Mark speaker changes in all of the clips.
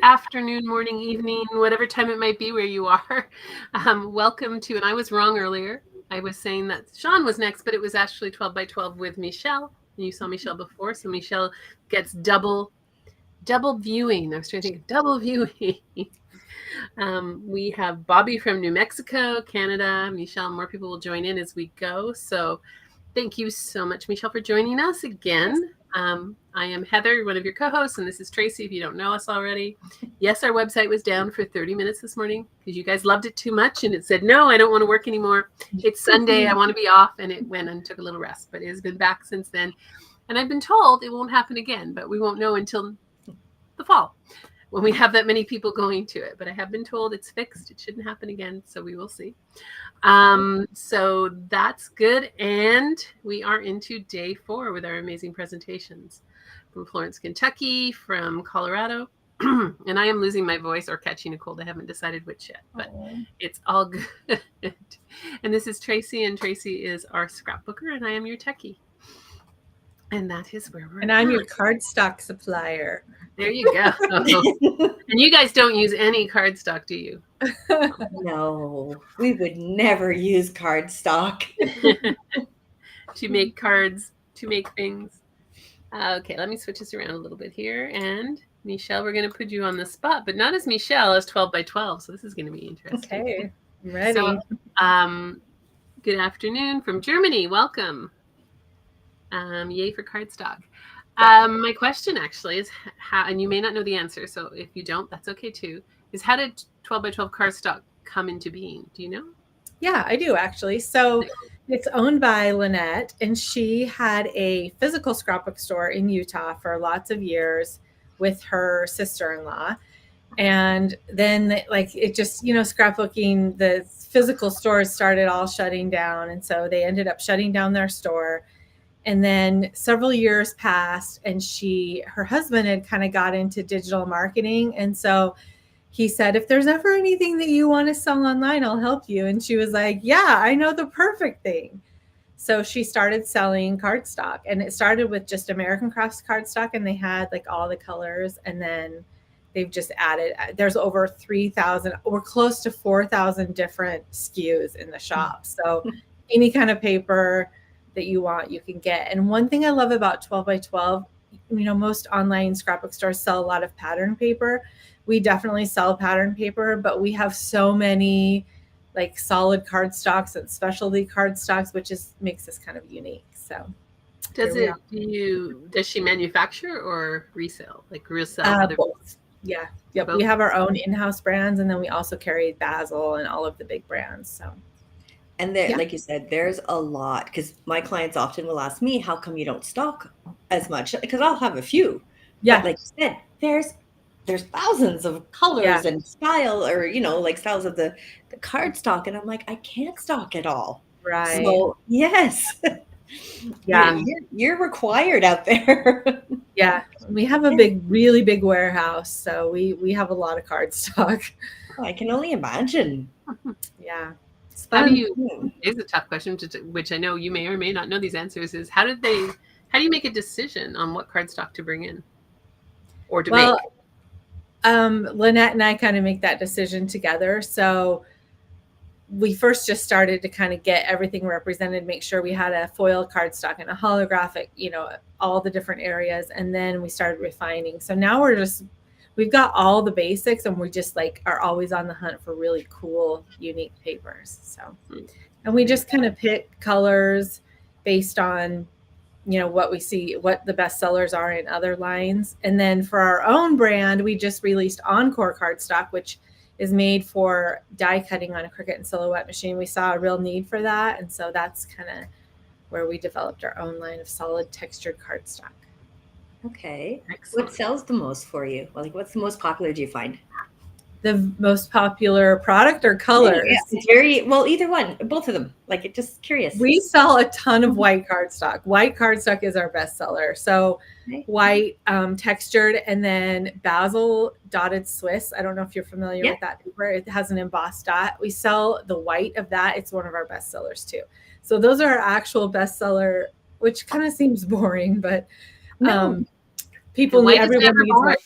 Speaker 1: afternoon, morning, evening, whatever time it might be where you are. Welcome to, and I was wrong earlier. I was saying that Sean was next, but it was actually 12 by 12 with Michelle. And you saw Michelle before, so Michelle gets double viewing. I was trying to think of double viewing. We have Bobby from New Mexico, Canada. Michelle, more people will join in as we go. So thank you so much, Michelle, for joining us again. I am Heather, one of your co-hosts, and this is Tracy, if you don't know us already. Yes, our website was down for 30 minutes this morning because you guys loved it too much, and it said, no, I don't want to work anymore. It's Sunday. I want to be off, and it went and took a little rest, but it has been back since then. And I've been told it won't happen again, but we won't know until the fall when we have that many people going to it. But I have been told it's fixed. It shouldn't happen again, so we will see. So that's good. And we are into day 4 with our amazing presentations from Florence, Kentucky, from Colorado. And I am losing my voice or catching a cold. I haven't decided which yet, but it's all good. And this is Tracy, and Tracy is our scrapbooker, and I am your techie. And that is where we're
Speaker 2: at. And I'm your cardstock supplier.
Speaker 1: There you go. And you guys don't use any cardstock, do you?
Speaker 3: No, we would never use cardstock.
Speaker 1: To make cards, to make things. Okay, let me switch this around a little bit here. And Michelle, we're going to put you on the spot, but not as Michelle, as 12 by 12. So this is going to be interesting.
Speaker 2: Okay, I'm ready.
Speaker 1: So, good afternoon from Germany. Welcome. Yay for cardstock. My question actually is how, and you may not know the answer, so if you don't, that's okay too, is how did 12 by 12 cardstock come into being? Do you know?
Speaker 2: Yeah, I do actually. So it's owned by Lynette, and she had a physical scrapbook store in Utah for lots of years with her sister-in-law. And then it just, scrapbooking, the physical stores started all shutting down. And so they ended up shutting down their store. And then several years passed, and her husband had kind of got into digital marketing. And so he said, if there's ever anything that you want to sell online, I'll help you. And she was like, yeah, I know the perfect thing. So she started selling cardstock, and it started with just American Crafts cardstock, and they had all the colors. And then they've just added, there's over 3,000 or close to 4,000 different SKUs in the shop. So any kind of paper that you want, you can get. And one thing I love about 12 by 12, most online scrapbook stores sell a lot of pattern paper. We definitely sell pattern paper, but we have so many solid cardstocks and specialty cardstocks, which makes us kind of unique. So
Speaker 1: does she manufacture or resell? Resell?
Speaker 2: Both. Yeah. Yep. Both. We have our own in-house brands, and then we also carry Basil and all of the big brands. So.
Speaker 3: And there, like you said, there's a lot, because my clients often will ask me, how come you don't stock as much? Because I'll have a few. Yeah. But like you said, there's thousands of colors and style, or, styles of the cardstock. And I'm like, I can't stock it all.
Speaker 2: Right.
Speaker 3: So, yes. Yeah. You're required out there.
Speaker 2: Yeah. We have a really big warehouse. So we have a lot of cardstock.
Speaker 3: Oh, I can only imagine.
Speaker 2: Yeah.
Speaker 1: It's a tough question, which I know you may or may not know these answers, is how do you make a decision on what cardstock to bring in or to make?
Speaker 2: Lynette and I kind of make that decision together. So we first just started to kind of get everything represented, make sure we had a foil cardstock and a holographic, all the different areas. And then we started refining. So now we've got all the basics, and we just are always on the hunt for really cool, unique papers. So, and we just kind of pick colors based on, what we see, what the best sellers are in other lines. And then for our own brand, we just released Encore cardstock, which is made for die cutting on a Cricut and Silhouette machine. We saw a real need for that. And so that's kind of where we developed our own line of solid textured cardstock.
Speaker 3: Okay. Excellent. What sells the most for you? What's the most popular, do you find?
Speaker 2: The most popular product or colors?
Speaker 3: Yeah, either one, both of them. Just curious.
Speaker 2: We sell a ton of white cardstock. White cardstock is our best seller. So white textured, and then Basil dotted Swiss. I don't know if you're familiar with that paper. It has an embossed dot. We sell the white of that. It's one of our best sellers too. So those are our actual bestseller, which kind of seems boring, but people, everyone needs white.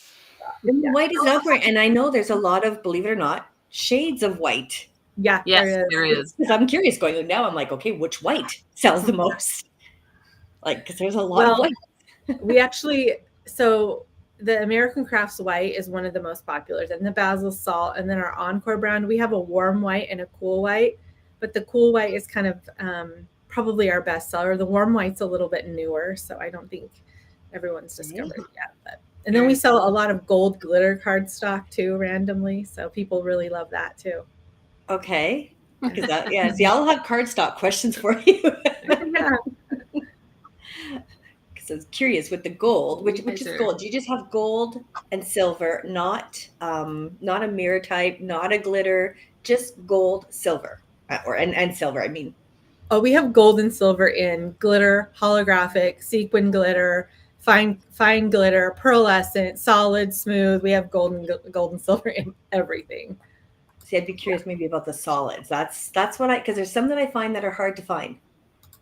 Speaker 3: White is out there, and I know there's a lot of, believe it or not, shades of white.
Speaker 2: Yeah,
Speaker 1: Yes, there is.
Speaker 3: Because I'm curious going now. I'm like, okay, which white sells the most? Like, because there's a lot of white.
Speaker 2: We actually, so the American Crafts white is one of the most popular. Then the Basil Salt, and then our Encore brand. We have a warm white and a cool white, but the cool white is kind of probably our best seller. The warm white's a little bit newer, so I don't think everyone's discovered it yet. And then we sell a lot of gold glitter cardstock too, randomly. So people really love that too.
Speaker 3: Okay. Because see, I'll have cardstock questions for you.
Speaker 2: Yeah.
Speaker 3: Because I was curious with the gold, which is gold. Do you just have gold and silver, not a mirror type, not a glitter, just gold, silver, and silver? I mean.
Speaker 2: Oh, we have gold and silver in glitter, holographic, sequin glitter, fine glitter, pearlescent, solid, smooth. We have gold and silver in everything.
Speaker 3: See, I'd be curious maybe about the solids. That's what because there's some that I find that are hard to find.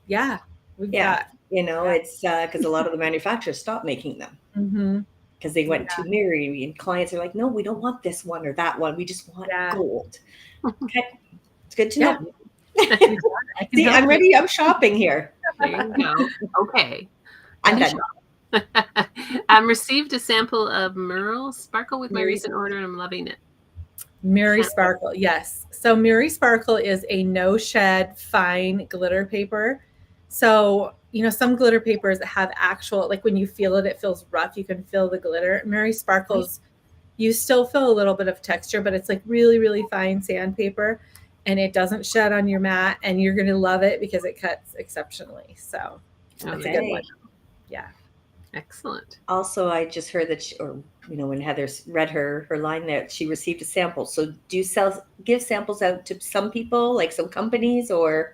Speaker 2: Yeah.
Speaker 3: It's because a lot of the manufacturers stopped making them because they went too mirrory, and clients are like, no, we don't want this one or that one. We just want gold. Okay. It's good to know. See, I'm ready. I'm shopping here.
Speaker 1: There you go. Okay.
Speaker 3: I'm done.
Speaker 1: Received a sample of Merle Sparkle with my recent order, and I'm loving it.
Speaker 2: Miri Sparkle, yes. So Miri Sparkle is a no shed fine glitter paper. So, some glitter papers have actual, like when you feel it, it feels rough. You can feel the glitter. Miri Sparkles, you still feel a little bit of texture, but it's like really, really fine sandpaper, and it doesn't shed on your mat, and you're going to love it because it cuts exceptionally. So that's a good one. Yeah.
Speaker 1: Excellent.
Speaker 2: Also,
Speaker 3: I just heard that when Heather read her line that she received a sample. So do you give samples out to some people, like some companies, or?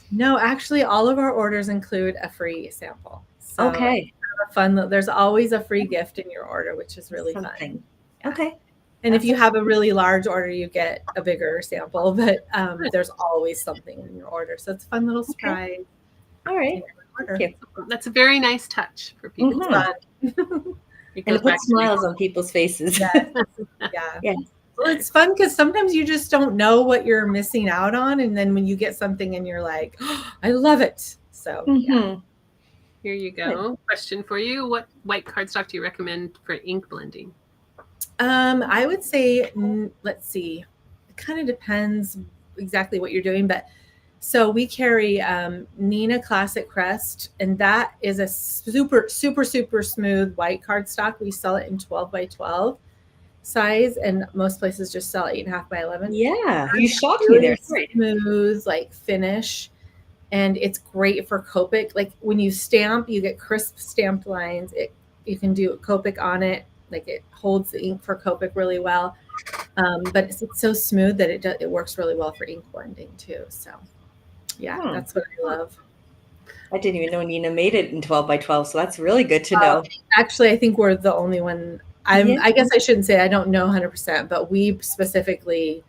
Speaker 2: No, actually all of our orders include a free sample. So
Speaker 3: okay.
Speaker 2: Fun. There's always a free gift in your order, which is really fun.
Speaker 3: Yeah. Okay.
Speaker 2: And if you have a really large order, you get a bigger sample, but there's always something in your order. So it's a fun little surprise.
Speaker 3: All right.
Speaker 1: That's a very nice touch for people.
Speaker 2: It's fun.
Speaker 3: And it puts smiles on people's faces.
Speaker 2: Yes. Yeah. Well, it's fun because sometimes you just don't know what you're missing out on. And then when you get something and you're like, oh, I love it. So
Speaker 1: Here you go. Good. Question for you. What white cardstock do you recommend for ink blending?
Speaker 2: I would say, let's see. It kind of depends exactly what you're doing, but so we carry Nina Classic Crest, and that is a super, super, super smooth white cardstock. We sell it in 12x12 size, and most places just sell 8.5 by 11.
Speaker 3: Yeah, you shocked me there.
Speaker 2: Smooth, like finish, and it's great for Copic. Like when you stamp, you get crisp stamped lines. You can do Copic on it. Like it holds the ink for Copic really well, but it's so smooth that it works really well for ink blending too. So. Yeah, that's what I love.
Speaker 3: I didn't even know Nina made it in 12x12, so that's really good to know.
Speaker 2: Actually, I think we're the only one. I guess I shouldn't say I don't know 100%, but we specifically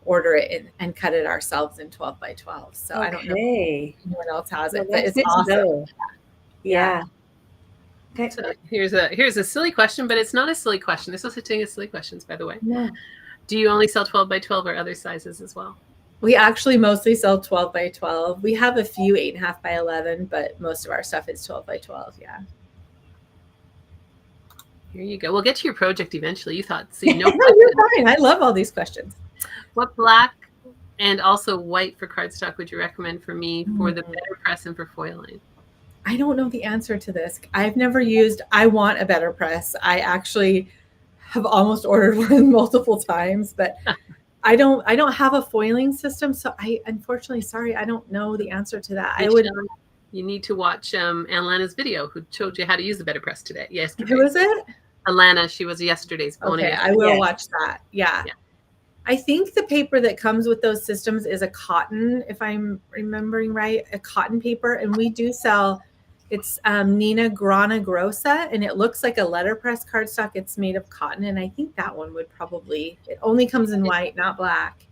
Speaker 2: order it and cut it ourselves in 12x12. So I don't know if anyone else has it, but it's awesome.
Speaker 3: Yeah.
Speaker 1: Okay. So here's a silly question, but it's not a silly question. They're supposed to take silly questions, by the way.
Speaker 3: No.
Speaker 1: Do you only sell 12x12 or other sizes as well?
Speaker 2: We actually mostly sell 12x12. We have a few 8.5 by 11, but most of our stuff is 12x12. Yeah.
Speaker 1: Here you go. We'll get to your project eventually. You thought, see, no.
Speaker 2: You're fine. I love all these questions.
Speaker 1: What black and also white for cardstock would you recommend for me for the better press and for foiling?
Speaker 2: I don't know the answer to this. I've never used. I want a better press. I actually have almost ordered one multiple times, but. I don't have a foiling system, so unfortunately, sorry, I don't know the answer to that.
Speaker 1: You need to watch Alana's video, who showed you how to use the better press yesterday.
Speaker 2: Who is it?
Speaker 1: Alana. She was yesterday's.
Speaker 2: Okay, I will watch that. Yeah. I think the paper that comes with those systems is a cotton, if I'm remembering right, a cotton paper, and we do sell. It's Nina Grana Grossa, and it looks like a letterpress cardstock. It's made of cotton, and I think that one would probably. It only comes in white, not black.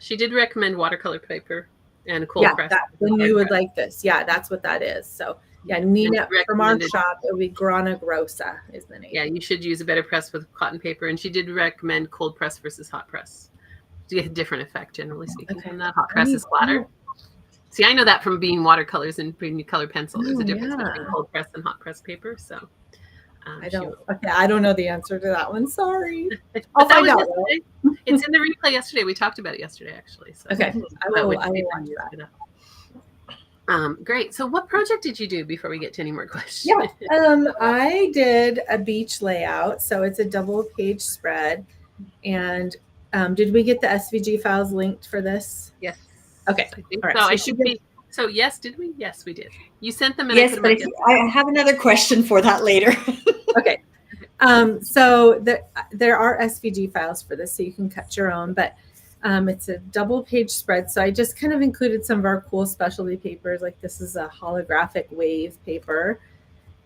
Speaker 1: She did recommend watercolor paper and cold press.
Speaker 2: Then you would like this. Yeah, that's what that is. So Yeah, Nina, from our
Speaker 1: recommended-
Speaker 2: shop, it would be Grana Grossa is the name.
Speaker 1: Yeah, you should use a better press with cotton paper. And she did recommend cold press versus hot press to get a different effect, generally speaking,
Speaker 2: Okay.
Speaker 1: from that. Hot press is flatter. See, I know that from being watercolors and bringing color pencil. There's a difference between cold press and hot press paper. So
Speaker 2: I don't know the answer to that one. Sorry.
Speaker 1: I'll find out. It's in the replay yesterday. We talked about it yesterday, actually. So
Speaker 2: okay. I will watch that.
Speaker 1: Great. So what project did you do before we get to any more questions?
Speaker 2: Yeah. I did a beach layout. So it's a double page spread. And did we get the SVG files linked for this?
Speaker 1: Yes.
Speaker 2: Okay.
Speaker 1: I think
Speaker 2: all right.
Speaker 1: so. I should be. So yes, did we? Yes, we did. You sent them.
Speaker 3: And yes, but I have another question for that later.
Speaker 2: Okay. So there are SVG files for this, so you can cut your own, but it's a double page spread. So I just kind of included some of our cool specialty papers. Like this is a holographic wave paper.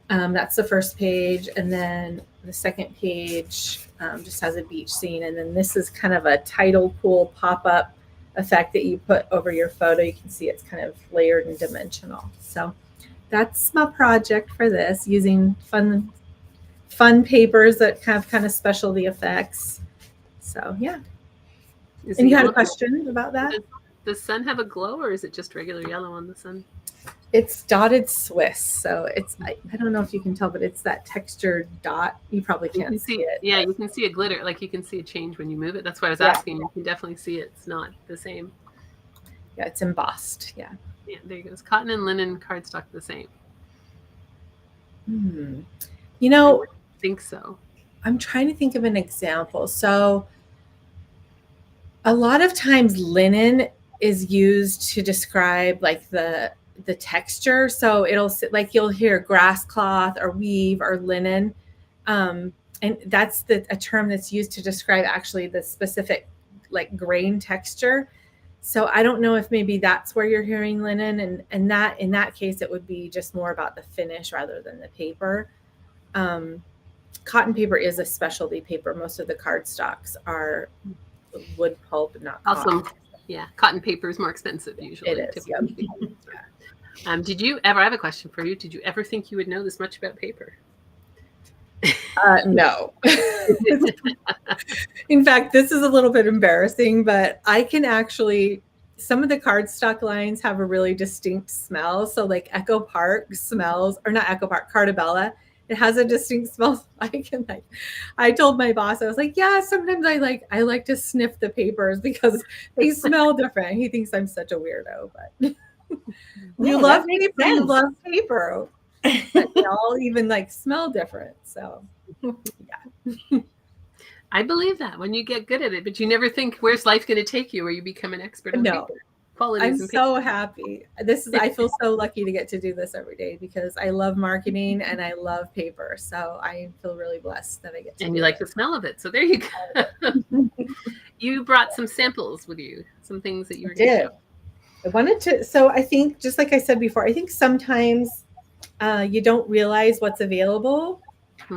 Speaker 2: That's the first page. And then the second page just has a beach scene. And then this is kind of a tidal pool pop-up effect that you put over your photo. You can see it's kind of layered and dimensional. So that's my project for this, using fun papers that have kind of specialty effects. So yeah. And you had a question about that?
Speaker 1: Does the sun have a glow, or is it just regular yellow on the sun?
Speaker 2: It's dotted Swiss. So it's, I don't know if you can tell, but it's that textured dot. You probably can't see it.
Speaker 1: Yeah, you can see a glitter. Like you can see a change when you move it. That's why I was asking. You can definitely see it's not the same.
Speaker 2: Yeah, it's embossed. Yeah.
Speaker 1: Yeah, there you go. It's cotton and linen cardstock the same.
Speaker 2: You know,
Speaker 1: I think so.
Speaker 2: I'm trying to think of an example. So a lot of times linen is used to describe like the texture. So it'll like you'll hear grass cloth or weave or linen. And that's a term that's used to describe actually the specific like grain texture. So I don't know if maybe that's where you're hearing linen, and that in that case, it would be just more about the finish rather than the paper. Cotton paper is a specialty paper. Most of the cardstocks are wood pulp, not cotton.
Speaker 1: Awesome. Yeah, cotton paper is more expensive usually.
Speaker 2: It is. Yep.
Speaker 1: Did you ever? I have a question for you. Did you ever think you would know this much about paper?
Speaker 2: No. In fact, this is a little bit embarrassing, but I can actually, some of the cardstock lines have a really distinct smell. So like Echo Park smells, or not Echo Park, Cartabella. It has a distinct smell. I told my boss, I was like, yeah, sometimes I like to sniff the papers because they smell different. He thinks I'm such a weirdo, but you love paper. You love paper. But they all even like smell different. So yeah.
Speaker 1: I believe that when you get good at it, but you never think where's life going to take you where you become an expert on paper.
Speaker 2: I'm so happy. I feel so lucky to get to do this every day because I love marketing and I love paper. So I feel really blessed that I get to.
Speaker 1: And you like the smell of it. So there you go. You brought some samples with you, some things that you were going to show.
Speaker 2: I wanted to. So I think, just like I said before, I think sometimes you don't realize what's available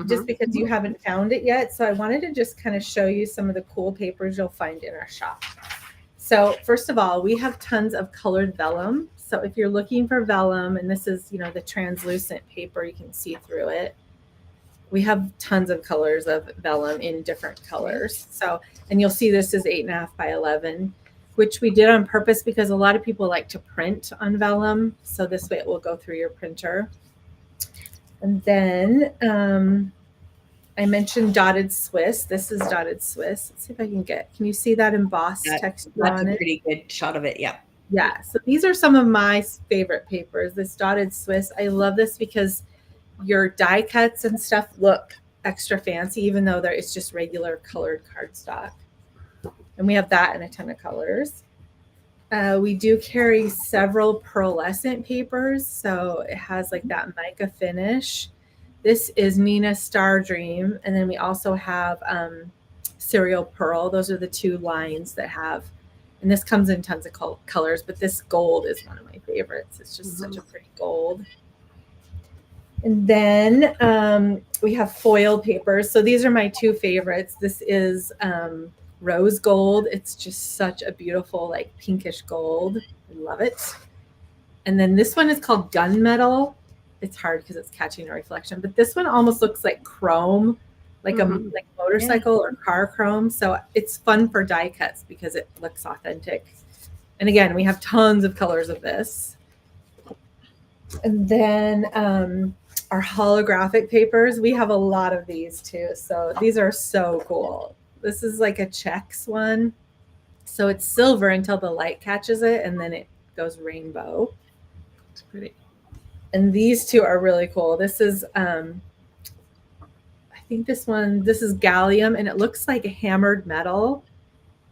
Speaker 2: just because you haven't found it yet. So I wanted to just kind of show you some of the cool papers you'll find in our shop. So first of all, we have tons of colored vellum. So if you're looking for vellum, and this is, the translucent paper, you can see through it. We have tons of colors of vellum in different colors. So, and you'll see this is 8.5 by 11, which we did on purpose because a lot of people like to print on vellum. So this way it will go through your printer. And then I mentioned dotted Swiss. This is dotted Swiss. Let's see if I can you see that embossed texture on it?
Speaker 3: That's a pretty good shot of it. Yeah.
Speaker 2: Yeah. So these are some of my favorite papers. This dotted Swiss. I love this because your die cuts and stuff look extra fancy, even though it's just regular colored cardstock. And we have that in a ton of colors. We do carry several pearlescent papers. So it has like that mica finish. This is Nina Star Dream. And then we also have Cereal Pearl. Those are the two lines that have, and this comes in tons of colors, but this gold is one of my favorites. It's just such a pretty gold. And then we have foil papers. So these are my two favorites. This is rose gold. It's just such a beautiful, like pinkish gold. I love it. And then this one is called gunmetal. it's hard because it's catching a reflection, but this one almost looks like chrome, like a like motorcycle or car chrome. So it's fun for die cuts because it looks authentic. And again, we have tons of colors of this. And then our holographic papers, we have a lot of these too. So these are so cool. This is like a checks one. So it's silver until the light catches it, and then it goes rainbow.
Speaker 1: It's pretty.
Speaker 2: And these two are really cool. This is, I think this is gallium, and it looks like a hammered metal.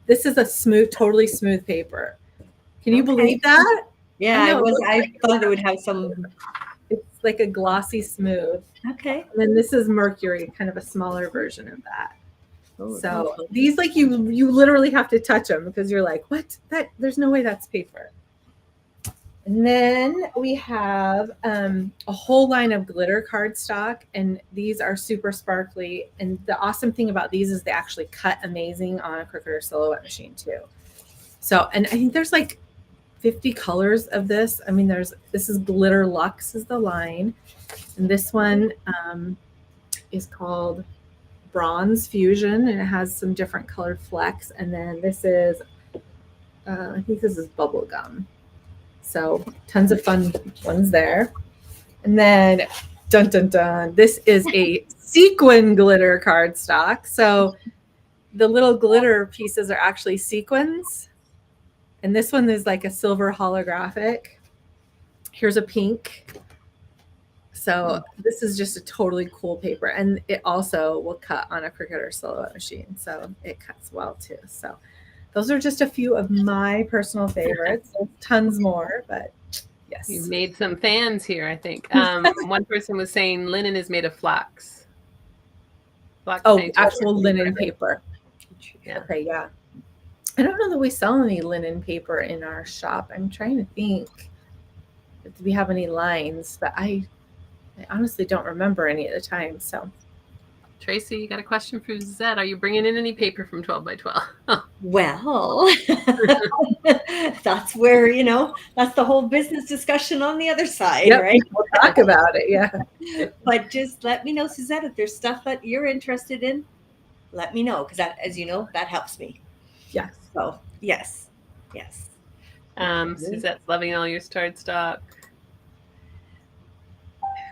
Speaker 2: This is a smooth, totally smooth paper. Can you believe that?
Speaker 3: Yeah, I thought it would have some.
Speaker 2: It's like a glossy smooth.
Speaker 3: Okay.
Speaker 2: And then this is mercury, kind of a smaller version of that.
Speaker 3: Oh,
Speaker 2: so these, like, you literally have to touch them because you're like, what? There's no way that's paper. And then we have a whole line of glitter cardstock, and these are super sparkly. And the awesome thing about these is they actually cut amazing on a Cricut or Silhouette machine too. So, and I think there's like 50 colors of this. I mean, this is Glitter Luxe is the line. And this one is called Bronze Fusion, and it has some different colored flecks. And then this is, I think this is Bubble Gum. So tons of fun ones there. And then, dun, dun, dun, this is a sequin glitter cardstock. So the little glitter pieces are actually sequins. And this one is like a silver holographic. Here's a pink. So this is just a totally cool paper. And it also will cut on a Cricut or Silhouette machine. So it cuts well too. So those are just a few of my personal favorites. There's tons more, but yes.
Speaker 1: You made some fans here, I think. One person was saying linen is made of flax.
Speaker 2: Actual linen paper. Yeah. Okay, yeah. I don't know that we sell any linen paper in our shop. I'm trying to think if we have any lines, but I honestly don't remember any at the time. So,
Speaker 1: Tracy, you got a question for Zed? Are you bringing in any paper from 12 by 12?
Speaker 3: Well, that's where, that's the whole business discussion on the other side, right?
Speaker 2: We'll talk about it, yeah.
Speaker 3: But just let me know, Suzette, if there's stuff that you're interested in, let me know, because that, as you know, that helps me.
Speaker 2: Yeah.
Speaker 3: So, yes.
Speaker 1: Suzette's loving all your cardstock.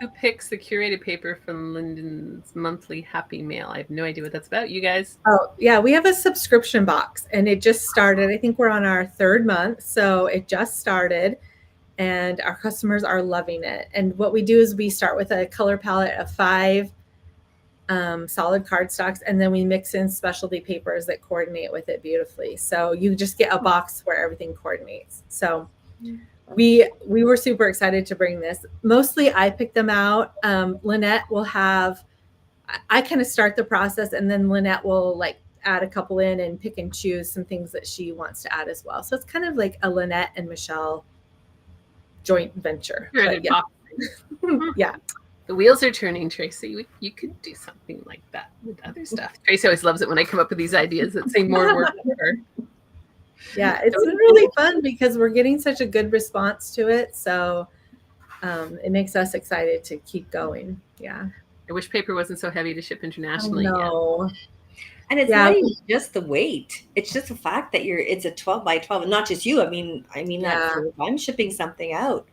Speaker 1: Who picks the curated paper from Linden's monthly Happy Mail? I have no idea what that's about. You guys?
Speaker 2: Oh, yeah. We have a subscription box, and it just started. I think we're on our 3rd month. So it just started, and our customers are loving it. And what we do is we start with a color palette of 5 solid cardstocks, and then we mix in specialty papers that coordinate with it beautifully. So you just get a box where everything coordinates. So we were super excited to bring this. Mostly I pick them out. Lynette will I kind of start the process, and then Lynette will like add a couple in and pick and choose some things that she wants to add as well. So it's kind of like a Lynette and Michelle joint venture. But yeah. Yeah.
Speaker 1: The wheels are turning, Tracy. You could do something like that with other stuff. Tracy always loves it when I come up with these ideas that say more work for her.
Speaker 2: Yeah, it's been really fun because we're getting such a good response to it. So it makes us excited to keep going. Yeah.
Speaker 1: I wish paper wasn't so heavy to ship internationally.
Speaker 2: No.
Speaker 3: And it's not even just the weight. It's just the fact that it's a 12 by 12, and not just you. I mean that if I'm shipping something out,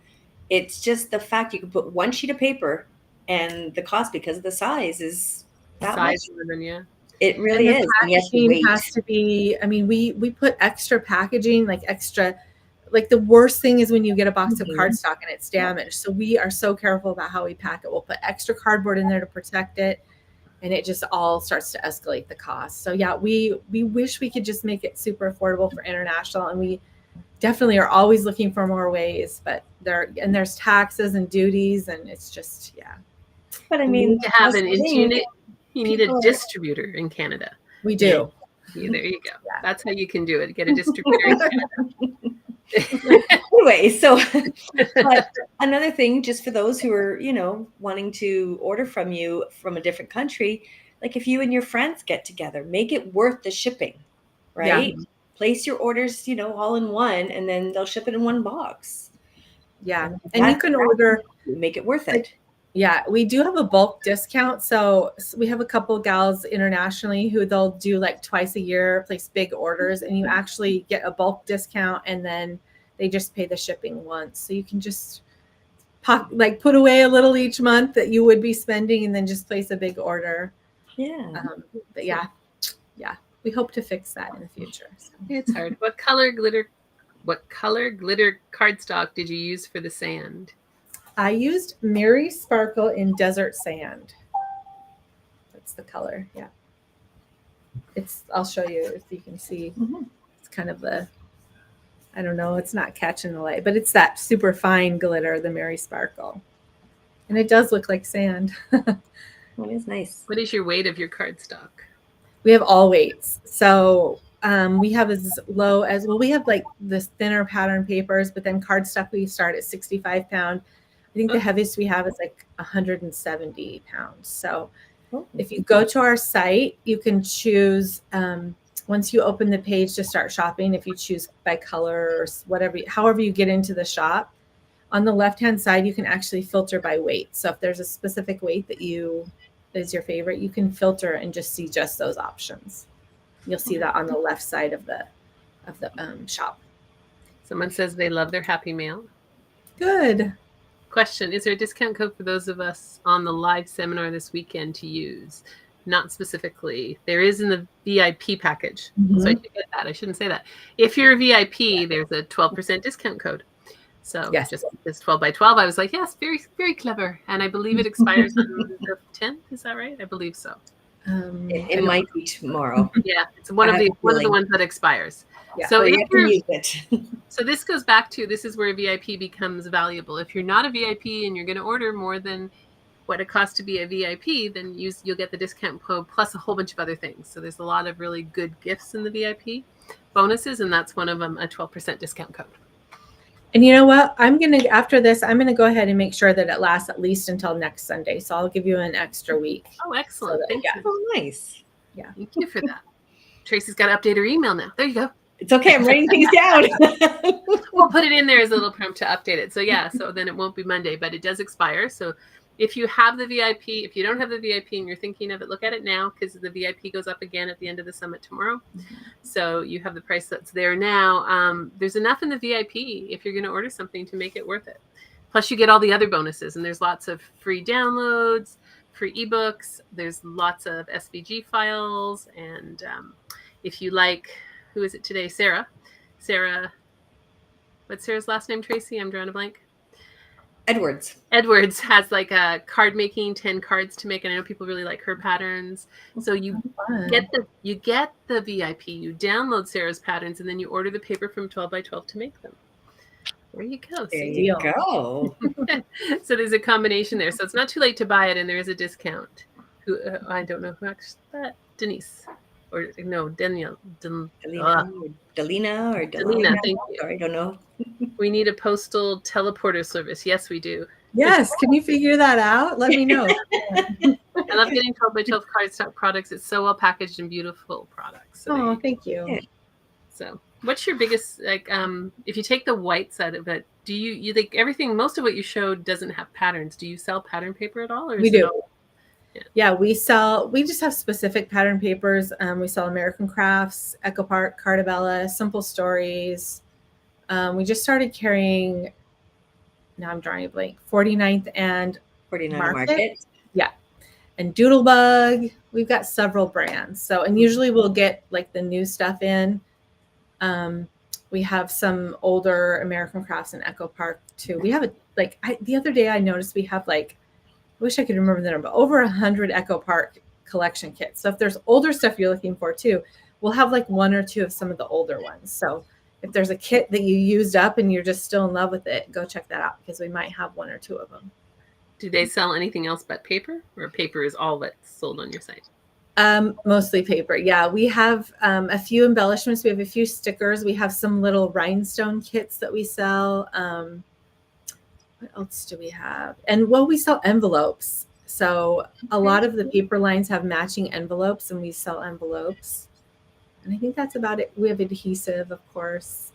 Speaker 3: it's just the fact you can put one sheet of paper, and the cost because of the size is that
Speaker 1: size
Speaker 3: much.
Speaker 1: Ribbon, yeah.
Speaker 3: It really is.
Speaker 2: Packaging has to be. I mean, we put extra packaging, like extra. Like the worst thing is when you get a box of cardstock and it's damaged. So we are so careful about how we pack it. We'll put extra cardboard in there to protect it, and it just all starts to escalate the cost. So yeah, we wish we could just make it super affordable for international, and we definitely are always looking for more ways. But there's taxes and duties, and it's just
Speaker 3: But I mean,
Speaker 1: to have you need a distributor in Canada.
Speaker 2: We do.
Speaker 1: Yeah, there you go. Yeah. That's how you can do it. Get a distributor in Canada.
Speaker 3: Anyway, so but another thing, just for those who are, wanting to order from you from a different country, like if you and your friends get together, make it worth the shipping, right? Yeah. Place your orders, all in one, and then they'll ship it in one box.
Speaker 2: Yeah. And you can order,
Speaker 3: make it worth it.
Speaker 2: Yeah, we do have a bulk discount. So we have a couple gals internationally who they'll do like twice a year, place big orders, and you actually get a bulk discount, and then they just pay the shipping once. So you can just put away a little each month that you would be spending, and then just place a big order.
Speaker 3: Yeah.
Speaker 2: But yeah, we hope to fix that in the future. So.
Speaker 1: It's hard. What color glitter cardstock did you use for the sand?
Speaker 2: I used Mary Sparkle in Desert Sand. That's the color. Yeah. I'll show you if you can see. Mm-hmm. It's kind of I don't know, it's not catching the light, but it's that super fine glitter, the Mary Sparkle. And it does look like sand.
Speaker 3: That is nice.
Speaker 1: What is your weight of your cardstock?
Speaker 2: We have all weights. So we have as low as, we have like the thinner pattern papers, but then cardstock, we start at 65 pounds. I think the heaviest we have is like 170 pounds. So if you go to our site, you can choose, once you open the page to start shopping, if you choose by color or however you get into the shop, on the left-hand side, you can actually filter by weight. So if there's a specific weight that is your favorite, you can filter and just see just those options. You'll see that on the left side of the shop.
Speaker 1: Someone says they love their Happy Mail.
Speaker 2: Good.
Speaker 1: Question, is there a discount code for those of us on the live seminar this weekend to use? Not specifically. There is in the VIP package. Mm-hmm. So I should get that. I shouldn't say that. If you're a VIP, there's a 12% discount code. So yes. Just this 12 by 12, I was like, yes, very, very clever. And I believe it expires on the 10th. Is that right? I believe so.
Speaker 3: It might be tomorrow.
Speaker 1: Yeah, it's one of the ones that expires.
Speaker 2: Yeah.
Speaker 1: So
Speaker 3: you have to use it.
Speaker 1: So this goes back to, this is where a VIP becomes valuable. If you're not a VIP and you're going to order more than what it costs to be a VIP, then you'll get the discount code plus a whole bunch of other things. So there's a lot of really good gifts in the VIP bonuses, and that's one of them, a 12% discount code.
Speaker 2: And you know what? After this, I'm going to go ahead and make sure that it lasts at least until next Sunday. So I'll give you an extra week.
Speaker 1: Oh, excellent. Thank you.
Speaker 3: Oh, nice.
Speaker 2: Yeah.
Speaker 1: Thank you for that. Tracy's got to update her email now. There you go.
Speaker 3: It's okay. I'm writing things down.
Speaker 1: We'll put it in there as a little prompt to update it. So yeah, so then it won't be Monday, but it does expire. So if you have the VIP, if you don't have the VIP and you're thinking of it, look at it now, because the VIP goes up again at the end of the summit tomorrow. Mm-hmm. So you have the price that's there now. There's enough in the VIP if you're going to order something to make it worth it. Plus you get all the other bonuses, and there's lots of free downloads, free ebooks. There's lots of SVG files. And if you like, who is it today? Sarah, what's Sarah's last name, Tracy? I'm drawing a blank. Edwards has like a card making, 10 cards to make, and I know people really like her patterns. So you get the VIP, you download Sarah's patterns, and then you order the paper from 12 by 12 to make them. There you go.
Speaker 3: There you go.
Speaker 1: So there's a combination there. So it's not too late to buy it, and there is a discount. I don't know who actually that. Denise. Or no, Danielle.
Speaker 3: Delina or Delina.
Speaker 1: Thank you.
Speaker 3: Sorry, I don't know.
Speaker 1: We need a postal teleporter service. Yes, we do.
Speaker 2: Yes. Can you figure that out? Let me know.
Speaker 1: I love getting 12 by 12 cardstock products. It's so well packaged and beautiful products. So
Speaker 2: thank you.
Speaker 3: Yeah.
Speaker 1: So what's your biggest, if you take the white side of it, do you think everything, most of what you showed doesn't have patterns. Do you sell pattern paper at all? Or
Speaker 2: we do. Yeah, we just have specific pattern papers. We sell American Crafts, Echo Park, Cartabella, Simple Stories. We just started carrying, now I'm drawing a blank, 49th and
Speaker 3: 49th Market.
Speaker 2: Yeah. And Doodlebug. We've got several brands. So, and usually we'll get like the new stuff in. We have some older American Crafts and Echo Park too. We have the other day I noticed we have I wish I could remember the number, but over 100 Echo Park collection kits. So if there's older stuff you're looking for too, we'll have like one or two of some of the older ones. So if there's a kit that you used up and you're just still in love with it, go check that out, because we might have one or two of them.
Speaker 1: Do they sell anything else but paper, or paper is all that's sold on your site?
Speaker 2: Mostly paper. Yeah, we have a few embellishments. We have a few stickers. We have some little rhinestone kits that we sell. What else do we have? And we sell envelopes. So a lot of the paper lines have matching envelopes, and we sell envelopes. And I think that's about it. We have adhesive, of course.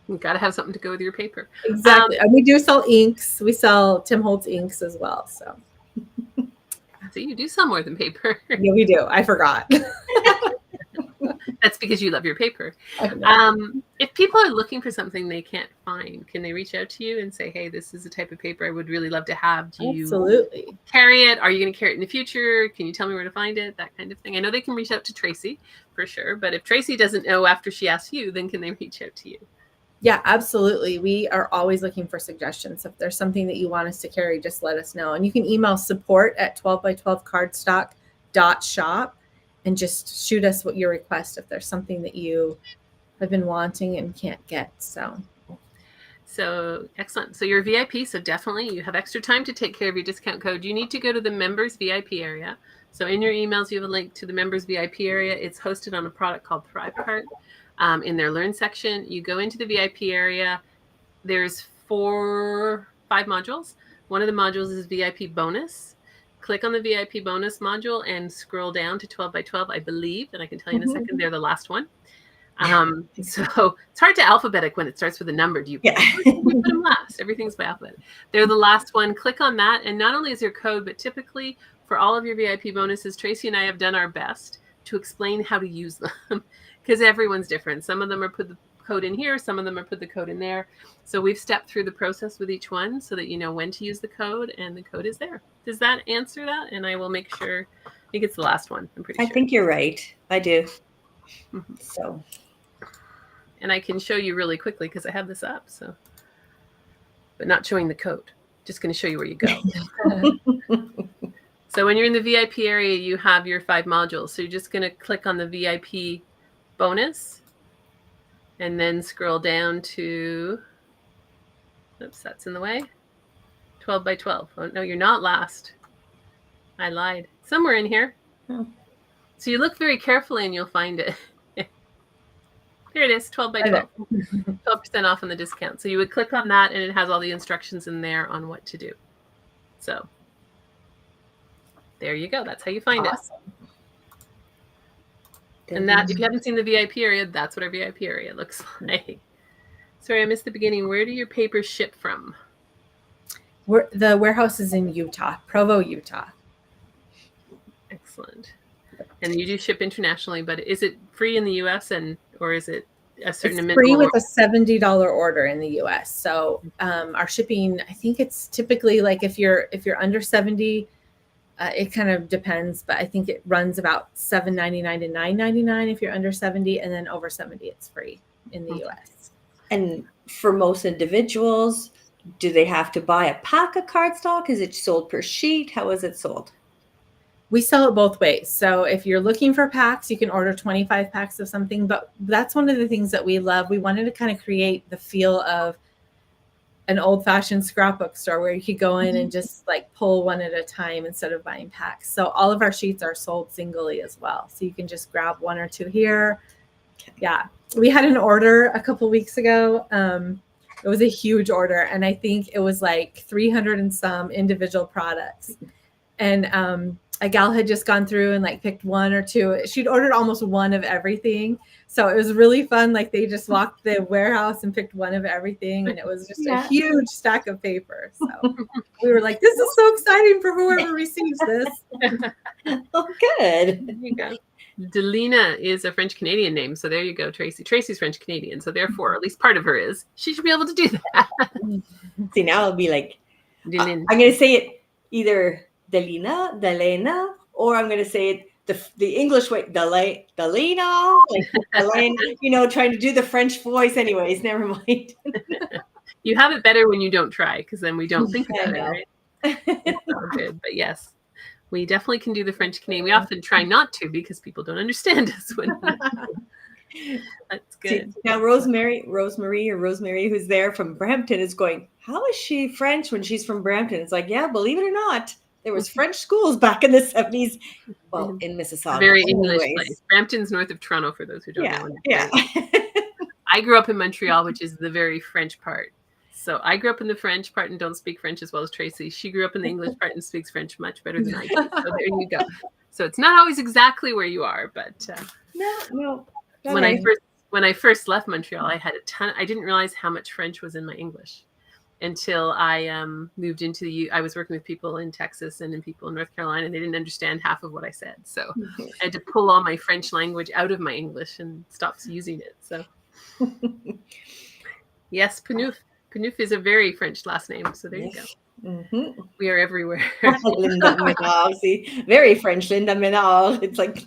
Speaker 1: You've got to have something to go with your paper.
Speaker 2: Exactly. And we do sell inks. We sell Tim Holtz inks as well. So
Speaker 1: you do sell more than paper.
Speaker 2: Yeah, we do. I forgot.
Speaker 1: That's because you love your paper. If people are looking for something they can't find, can they reach out to you and say, hey, this is the type of paper I would really love to have? Do
Speaker 2: Absolutely.
Speaker 1: You carry it? Are you going to carry it in the future? Can you tell me where to find it? That kind of thing. I know they can reach out to Tracy for sure. But if Tracy doesn't know after she asks you, then can they reach out to you?
Speaker 2: Yeah, absolutely. We are always looking for suggestions. If there's something that you want us to carry, just let us know. And you can email support@12x12cardstock.shop and just shoot us what your request if there's something that you have been wanting and can't get. So
Speaker 1: excellent. So you're VIP. So definitely you have extra time to take care of your discount code. You need to go to the members VIP area. So in your emails, you have a link to the members VIP area. It's hosted on a product called ThriveCart. In their Learn section, you go into the VIP area. There's 5 modules. One of the modules is VIP bonus. Click on the VIP bonus module and scroll down to 12x12, I believe. And I can tell you in a second, they're the last one. So it's hard to alphabetic when it starts with a number. Do you put them last? Everything's by alphabet. They're the last one. Click on that. And not only is there code, but typically for all of your VIP bonuses, Tracy and I have done our best to explain how to use them. Because everyone's different. Some of them are put the code in here. Some of them are put the code in there. So we've stepped through the process with each one so that you know when to use the code, and the code is there. Does that answer that? And I will make sure. I think it's the last one. I'm pretty sure.
Speaker 3: I think you're right. I do. So.
Speaker 1: And I can show you really quickly because I have this up. So, but not showing the code. Just going to show you where you go. So when you're in the VIP area, you have your 5 modules. So you're just going to click on the VIP bonus and then scroll down to, oops, that's in the way, 12x12. Oh, no, you're not last. I lied. Somewhere in here.
Speaker 3: Oh.
Speaker 1: So you look very carefully and you'll find it. Here it is, 12x12. 12% off on the discount. So you would click on that and it has all the instructions in there on what to do. So there you go. That's how you find it. And that, if you haven't seen the VIP area, that's what our VIP area looks like. Sorry, I missed the beginning. Where do your papers ship from?
Speaker 2: The warehouse is in Utah, Provo, Utah.
Speaker 1: Excellent. And you do ship internationally, but is it free in the U.S. or is it a certain amount?
Speaker 2: It's free with a $70 order in the U.S. So our shipping, I think it's typically like if you're under 70. It kind of depends, but I think it runs about $7.99 to $9.99 if you're under 70, and then over 70, it's free in the US.
Speaker 3: And for most individuals, do they have to buy a pack of cardstock? Is it sold per sheet? How is it sold?
Speaker 2: We sell it both ways. So if you're looking for packs, you can order 25 packs of something, but that's one of the things that we love. We wanted to kind of create the feel of an old-fashioned scrapbook store where you could go in and just like pull one at a time instead of buying packs. So all of our sheets are sold singly as well. So you can just grab 1 or 2 here. Okay. Yeah. We had an order a couple weeks ago. It was a huge order. And I think it was like 300 and some individual products. And a gal had just gone through and like picked 1 or 2. She'd ordered almost 1 of everything. So it was really fun. Like they just walked the warehouse and picked 1 of everything. And it was just a huge stack of paper. So we were like, this is so exciting for whoever receives this.
Speaker 3: Oh, good.
Speaker 1: There you go. Delina is a French-Canadian name. So there you go, Tracy. Tracy's French-Canadian. So therefore, at least part of her is. She should be able to do that.
Speaker 3: See, now I'll be like, I'm going to say it either Delina, Delena, or I'm going to say it the English way, Delena, like Delena, trying to do the French voice. Anyways, never mind.
Speaker 1: You have it better when you don't try, because then we don't think about it, right? It's so good. But yes, we definitely can do the French Canadian. We often try not to because people don't understand us when that's good.
Speaker 3: See, now Rosemary, who's there from Brampton, is going, how is she French when she's from Brampton? It's like, yeah, believe it or not, there was French schools back in the 70s. Well, in Mississauga.
Speaker 1: Very English place. Brampton's north of Toronto, for those who don't know.
Speaker 3: Yeah.
Speaker 1: I grew up in Montreal, which is the very French part. So I grew up in the French part and don't speak French as well as Tracy. She grew up in the English part and speaks French much better than I do. So there you go. So it's not always exactly where you are, but
Speaker 3: no.
Speaker 1: When I when I first left Montreal, I had a ton. I didn't realize how much French was in my English until I moved into I was working with people in Texas and in people in North Carolina, and they didn't understand half of what I said. So I had to pull all my French language out of my English and stop using it. So yes, Panouf. Panouf is a very French last name. So there you go.
Speaker 3: Mm-hmm.
Speaker 1: We are everywhere.
Speaker 3: Linda Menard, see, very French, Linda Menard. It's like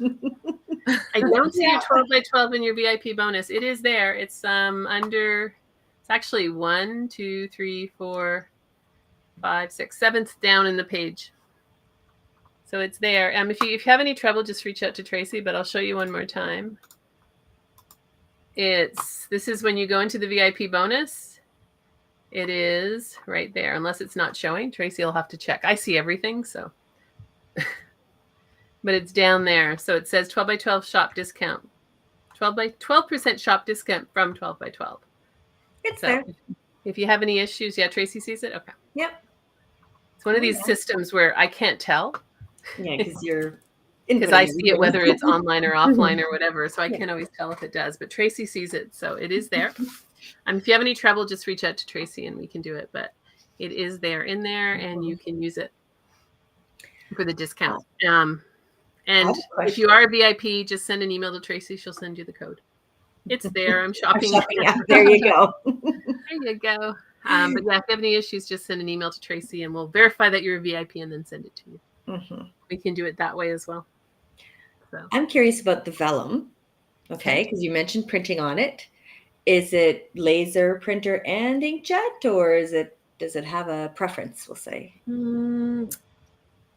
Speaker 1: I don't see your 12 by 12 in your VIP bonus. It is there. It's under. It's actually 1, 2, 3, 4, 5, 6, 7th down in the page. So it's there. If you have any trouble, just reach out to Tracy. But I'll show you one more time. This is when you go into the VIP bonus. It is right there, unless it's not showing. Tracy will have to check. I see everything, so. But it's down there. So it says 12 by 12 shop discount. 12% shop discount from 12 by 12.
Speaker 3: It's there.
Speaker 1: If you have any issues, yeah, Tracy sees it? Okay.
Speaker 3: Yep.
Speaker 1: It's one of these systems where I can't tell.
Speaker 3: Yeah, because you're...
Speaker 1: Because I see it whether it's online or offline or whatever, so I can't always tell if it does. But Tracy sees it, so it is there. If you have any trouble, just reach out to Tracy and we can do it. But it is there in there, and you can use it for the discount. And if you are a VIP, just send an email to Tracy. She'll send you the code. It's there. I'm shopping.
Speaker 3: There you go.
Speaker 1: There you go. But yeah, if you have any issues, just send an email to Tracy, and we'll verify that you're a VIP and then send it to you. Mm-hmm. We can do it that way as well. So.
Speaker 3: I'm curious about the vellum. Okay, because you mentioned printing on it. Is it laser printer and inkjet, or does it have a preference, we'll say?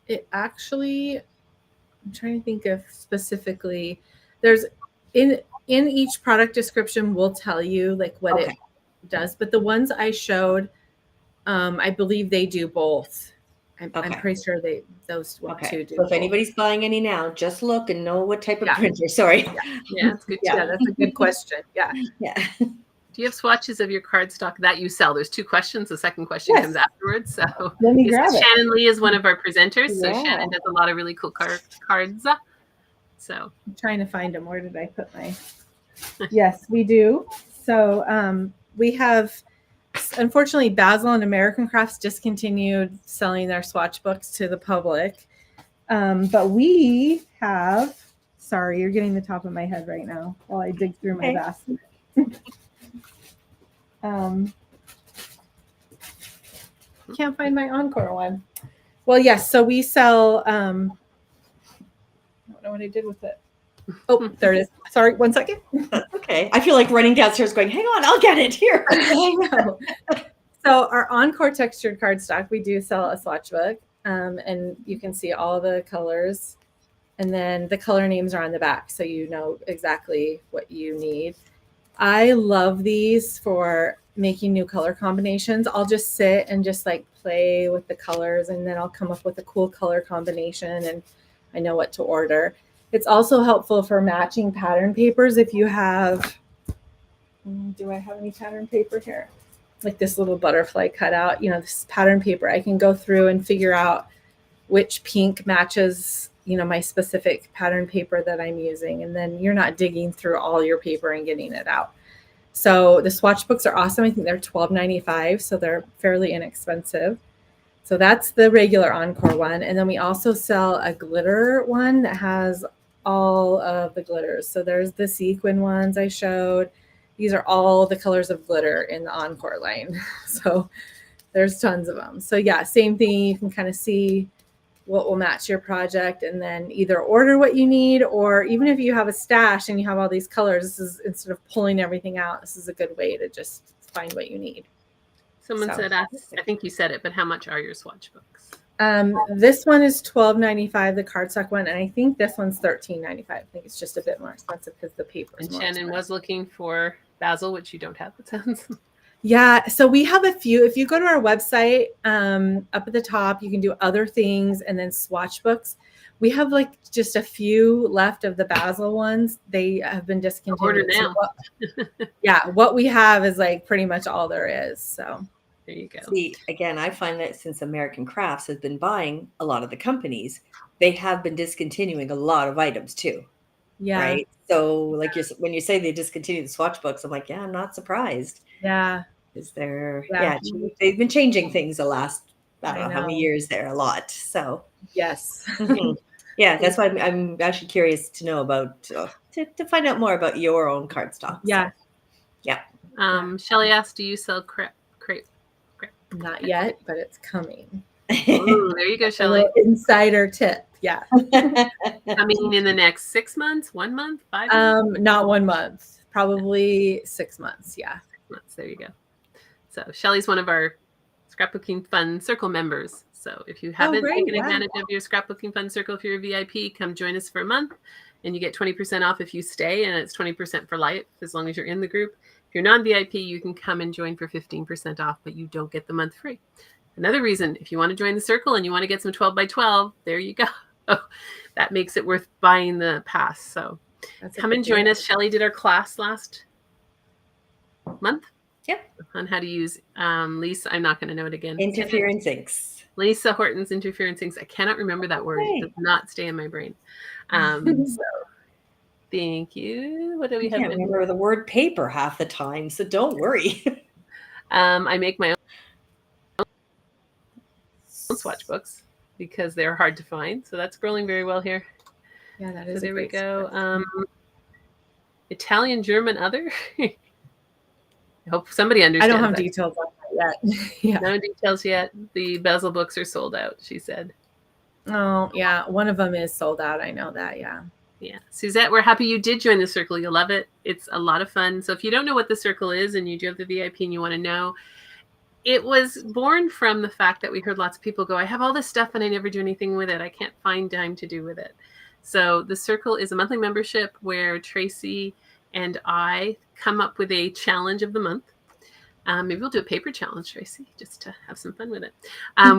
Speaker 2: It actually, I'm trying to think of specifically, there's in each product description will tell you like what it does, but the ones I showed, I believe they do both. I'm pretty sure those two do.
Speaker 3: So if anybody's buying any now, just look and know what type of printer. Sorry.
Speaker 1: Yeah, that's good.
Speaker 2: Yeah, that's a good question. Yeah.
Speaker 1: Do you have swatches of your cardstock that you sell? There's 2 questions. The second question comes afterwards. So
Speaker 2: let me grab it.
Speaker 1: Shannon Lee is one of our presenters. So Shannon does a lot of really cool cards. So
Speaker 2: I'm trying to find them. Where did I put my? Yes, we do. So we have. Unfortunately, Basil and American Crafts discontinued selling their swatch books to the public. But we have, sorry, you're getting the top of my head right now while I dig through my basket. Can't find my Encore one. Well, yes, so we sell, I don't know what I did with it. Oh, there it is. Sorry, 1 second.
Speaker 3: Okay. I feel like running downstairs going, hang on, I'll get it here.
Speaker 2: So our Encore textured cardstock, we do sell a swatch book, and you can see all the colors, and then the color names are on the back, so you know exactly what you need. I love these for making new color combinations. I'll just sit and just like play with the colors, and then I'll come up with a cool color combination, and I know what to order. It's also helpful for matching pattern papers. If you have, do I have any pattern paper here? Like this little butterfly cutout, this pattern paper, I can go through and figure out which pink matches, my specific pattern paper that I'm using. And then you're not digging through all your paper and getting it out. So the swatch books are awesome. I think they're $12.95, so they're fairly inexpensive. So that's the regular Encore one. And then we also sell a glitter one that has all of the glitters. So there's the sequin ones I showed. These are all the colors of glitter in the Encore line. So there's tons of them. So yeah, same thing. You can kind of see what will match your project and then either order what you need, or even if you have a stash and you have all these colors, this is, instead of pulling everything out, this is a good way to just find what you need.
Speaker 1: Someone said, I think you said it, but how much are your swatch books?
Speaker 2: This one is $12.95, the cardstock one, and I think this one's $13.95. I think it's just a bit more expensive because the paper is more
Speaker 1: Shannon
Speaker 2: expensive.
Speaker 1: Was looking for Basil, which you don't have, it sounds.
Speaker 2: Yeah, so we have a few. If you go to our website, up at the top, you can do other things and then swatch books. We have like just a few left of the Basil ones. They have been discontinued.
Speaker 1: Order now.
Speaker 2: So what we have is like pretty much all there is. So
Speaker 1: there you go.
Speaker 3: See, again, I find that since American Crafts has been buying a lot of the companies, they have been discontinuing a lot of items too.
Speaker 2: Yeah.
Speaker 3: Right. So like when you say they discontinued the swatch books, I'm like, yeah, I'm not surprised.
Speaker 2: Yeah.
Speaker 3: Is there,
Speaker 2: Yeah.
Speaker 3: they've been changing things the last, I don't
Speaker 2: I
Speaker 3: know how many
Speaker 2: know.
Speaker 3: years there, a lot. So
Speaker 2: Yes.
Speaker 3: yeah, that's why I'm actually curious to know about, to find out more about your own cardstock.
Speaker 2: Yeah.
Speaker 3: So, yeah.
Speaker 1: Shelley asked, do you sell crepe?
Speaker 2: Not yet, but it's coming.
Speaker 1: Ooh, there you go,
Speaker 2: A
Speaker 1: Shelley.
Speaker 2: little insider tip. Yeah.
Speaker 1: Coming in the next 6 months, 1 month, 5 months?
Speaker 2: Not 1 month, probably 6 months. Yeah.
Speaker 1: 6 months. There you go. So Shelley's one of our Scrapbooking Fun Circle members. So if you haven't taken advantage of your Scrapbooking Fun Circle, if you're a VIP, come join us for a month, and you get 20% off if you stay, and it's 20% for life as long as you're in the group. If you're non-VIP, you can come and join for 15% off, but you don't get the month free. Another reason, if you want to join the circle and you want to get some 12 by 12, there you go. That makes it worth buying the pass. So come and join us. Shelley did our class last month.
Speaker 3: Yep.
Speaker 1: On how to use Lisa. I'm not going to know it again.
Speaker 3: Interference inks.
Speaker 1: Lisa Horton's interference inks. I cannot remember that word. It does not stay in my brain. So thank you. What do we have?
Speaker 3: I can't remember the word paper half the time, so don't worry.
Speaker 1: I make my own swatch books because they're hard to find. So that's scrolling very well here.
Speaker 2: Yeah, that is.
Speaker 1: So there we go. Italian, German, other. I hope somebody understands.
Speaker 2: I don't have details on that yet. Yeah.
Speaker 1: No details yet. The bezel books are sold out, she said.
Speaker 2: Oh, yeah. One of them is sold out. I know that. Yeah.
Speaker 1: Yeah. Suzette, we're happy you did join the circle. You'll love it. It's a lot of fun. So if you don't know what the circle is and you do have the VIP and you want to know, it was born from the fact that we heard lots of people go, I have all this stuff and I never do anything with it. I can't find time to do with it. So the circle is a monthly membership where Tracy and I come up with a challenge of the month. Maybe we'll do a paper challenge, Tracy, just to have some fun with it.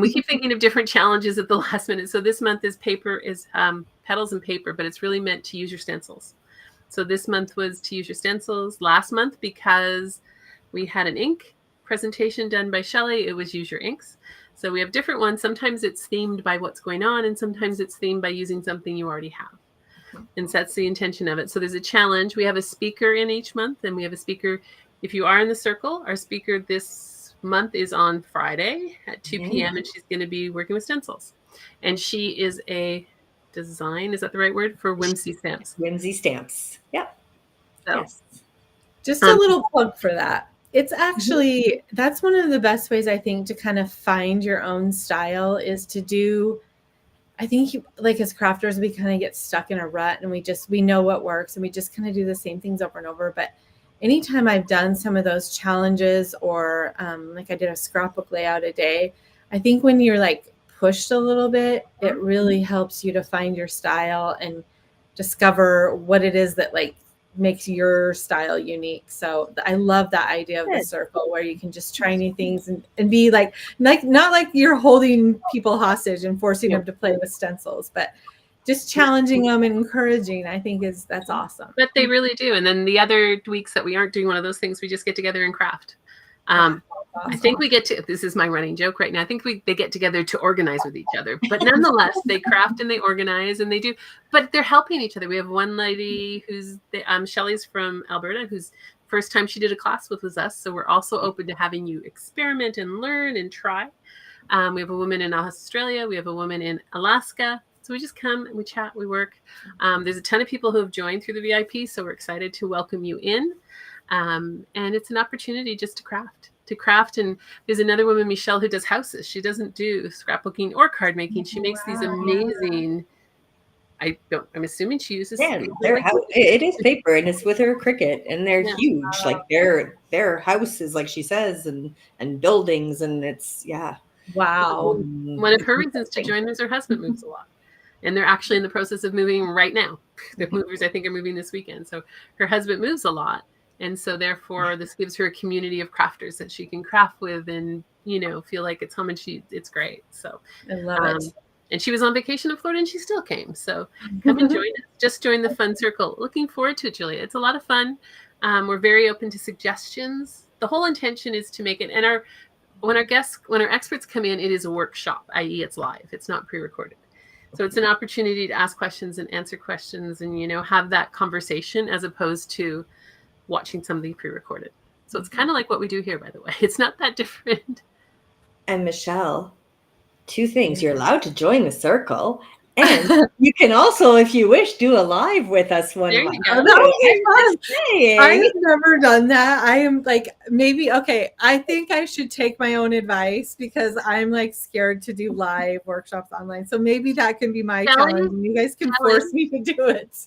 Speaker 1: We keep thinking of different challenges at the last minute. So this month is petals and paper, but it's really meant to use your stencils. So this month was to use your stencils. Last month, because we had an ink presentation done by Shelley, it was use your inks. So we have different ones. Sometimes it's themed by what's going on, and sometimes it's themed by using something you already have. And so that's the intention of it. So there's a challenge. We have a speaker in each month, and we have a speaker. If you are in the circle, our speaker this month is on Friday at 2 p.m. and she's going to be working with stencils. And she is a design, is that the right word, for Whimsy Stamps?
Speaker 3: Whimsy Stamps. Yep.
Speaker 1: So,
Speaker 3: yes.
Speaker 2: Just a little plug for that. It's actually, that's one of the best ways, I think, to kind of find your own style is to do, I think, like as crafters, we kind of get stuck in a rut and we know what works and we just kind of do the same things over and over. But anytime I've done some of those challenges or like I did a scrapbook layout a day, I think when you're like pushed a little bit, it really helps you to find your style and discover what it is that like makes your style unique. So I love that idea of the circle where you can just try new things and be like not like you're holding people hostage and forcing them to play with stencils, but just challenging them and encouraging, I think that's awesome.
Speaker 1: But they really do. And then the other weeks that we aren't doing one of those things, we just get together and craft. Awesome. I think we get to, this is my running joke right now, I think they get together to organize with each other. But nonetheless, they craft and they organize and they do, but they're helping each other. We have one lady who's, Shelley's from Alberta, whose first time she did a class with us. So we're also open to having you experiment and learn and try. We have a woman in Australia. We have a woman in Alaska. So we just come and we chat, we work. There's a ton of people who have joined through the VIP, so we're excited to welcome you in. And it's an opportunity just to craft. And there's another woman, Michelle, who does houses. She doesn't do scrapbooking or card making. She makes these amazing, I'm assuming she uses.
Speaker 3: Yeah, it is paper and it's with her Cricut and they're huge. Like their houses, like she says, and buildings, and it's,
Speaker 2: Wow.
Speaker 1: One of her reasons to join is her husband moves a lot. And they're actually in the process of moving right now. The movers, I think, are moving this weekend. So her husband moves a lot. And so therefore, this gives her a community of crafters that she can craft with and, feel like it's home and it's great. So
Speaker 2: I love it.
Speaker 1: And she was on vacation in Florida and she still came. So come and join us. Just join the fun circle. Looking forward to it, Julia. It's a lot of fun. We're very open to suggestions. The whole intention is to make it. And when our experts come in, it is a workshop, i.e. it's live. It's not pre-recorded. So it's an opportunity to ask questions and answer questions and, have that conversation as opposed to watching something pre-recorded. So it's kind of like what we do here, by the way. It's not that different.
Speaker 3: And Michelle, 2 things. You're allowed to join the circle. And you can also, if you wish, do a live with us one month.
Speaker 2: That would be fun. I have never done that. I am like, maybe, okay, I think I should take my own advice because I'm like scared to do live workshops online. So maybe that can be my challenge and you guys can force me to do it.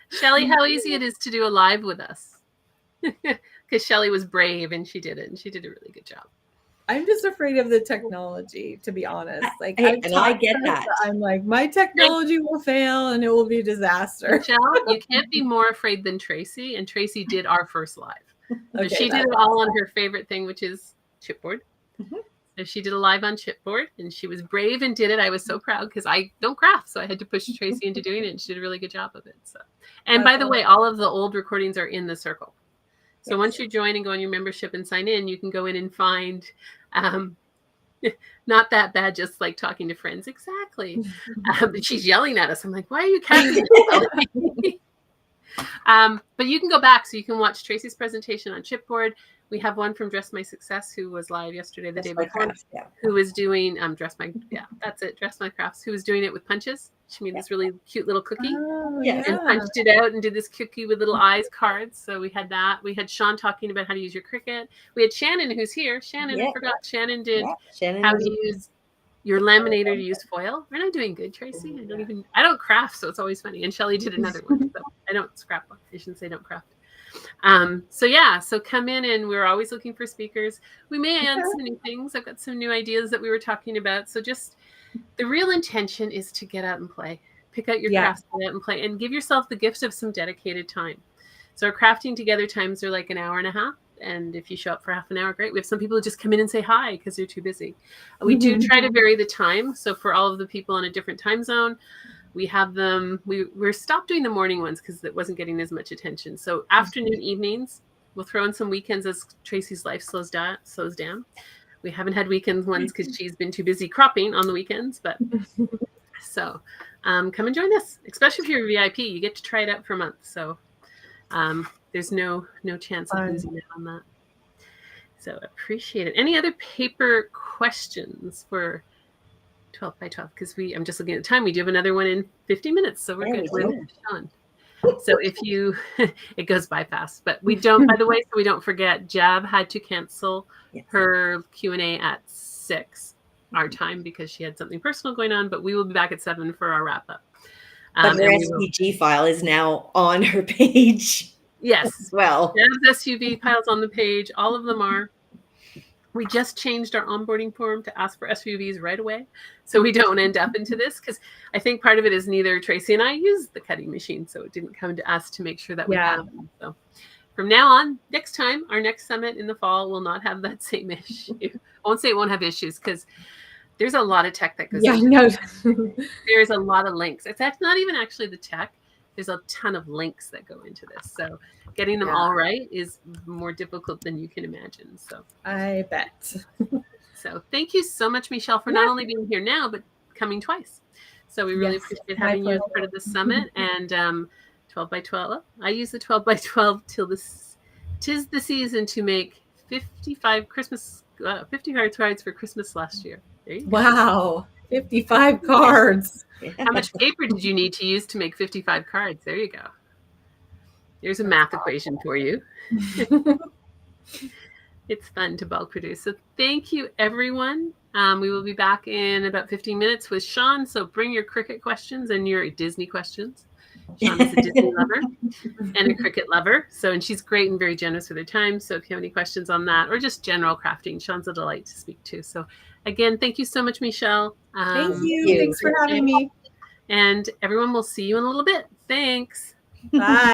Speaker 1: Shelly, how easy it is to do a live with us. Because Shelly was brave and she did it and she did a really good job.
Speaker 2: I'm just afraid of the technology, to be honest. Like,
Speaker 3: I get that.
Speaker 2: I'm like, my technology will fail and it will be a disaster.
Speaker 1: Michelle, you can't be more afraid than Tracy. And Tracy did our first live. So
Speaker 2: Okay,
Speaker 1: she did it all on her favorite thing, which is chipboard. So she did a live on chipboard and she was brave and did it. I was so proud because I don't craft. So I had to push Tracy into doing it and she did a really good job of it. So, and by the way, all of the old recordings are in the circle. So once you join and go on your membership and sign in, you can go in and find not that bad, just like talking to friends. Exactly. But she's yelling at us. I'm like, why are you casting me? But you can go back so you can watch Tracy's presentation on chipboard. We have one from Dress My Success who was live yesterday, the day before, who was doing Dress My Crafts, who was doing it with punches. She made this really cute little cookie and punched it out and did this cookie with little eyes cards. So we had that. We had Sean talking about how to use your Cricut. We had Shannon, who's here. Shannon, I forgot. Shannon did how to use your laminator to use foil. We're not doing good, Tracy. I don't craft, so it's always funny. And Shelly did another one. So I don't scrapbook. I shouldn't say don't craft. So come in and we're always looking for speakers. We may add some new things. I've got some new ideas that we were talking about. So just the real intention is to get out and play. Pick out your crafts, get out and play, and give yourself the gift of some dedicated time. So our crafting together times are like an hour and a half. And if you show up for half an hour, great. We have some people who just come in and say hi because they're too busy. We do try to vary the time. So for all of the people in a different time zone, we have them, we're stopped doing the morning ones because it wasn't getting as much attention. So afternoon, evenings, we'll throw in some weekends as Tracy's life slows down. We haven't had weekend ones because she's been too busy cropping on the weekends. But so come and join us, especially if you're a VIP. You get to try it out for a month. So there's no chance of losing out on that. So appreciate it. Any other paper questions for 12 by 12? Because I'm just looking at the time. We do have another one in 50 minutes. So we're good. We're done. So if you, it goes by fast, but we don't, by the way, so we don't forget, Jab had to cancel her Q&A at 6 our time because she had something personal going on, but we will be back at 7 for our wrap up.
Speaker 3: But her SVG file is now on her page.
Speaker 1: Yes.
Speaker 3: Well,
Speaker 1: Jab's SUV files on the page. All of them are. We just changed our onboarding form to ask for SUVs right away, so we don't end up into this, because I think part of it is neither Tracy and I use the cutting machine, so it didn't come to us to make sure that we have them. So from now on, next time, our next summit in the fall will not have that same issue. I won't say it won't have issues, because there's a lot of tech that goes into it. There's a lot of links. It's not even actually the tech. There's a ton of links that go into this. So getting them all right is more difficult than you can imagine. So
Speaker 2: I bet.
Speaker 1: So thank you so much, Michelle, for not only being here now, but coming twice. So we really appreciate having you as part of the summit. And 12 by 12. I use the 12 by 12 till this. 'Tis the season to make 55 cards for Christmas last year. There you go.
Speaker 2: Wow. 55 cards.
Speaker 1: How much paper did you need to use to make 55 cards? There you go. There's a math equation for you. It's fun to bulk produce. So thank you, everyone. We will be back in about 15 minutes with Sean. So bring your Cricut questions and your Disney questions. Sean is a Disney lover and a Cricut lover. So, and she's great and very generous with her time. So if you have any questions on that or just general crafting, Sean's a delight to speak to. So again, thank you so much, Michelle.
Speaker 2: Thank you. Thanks for having me.
Speaker 1: And everyone, will see you in a little bit. Thanks.
Speaker 2: Bye.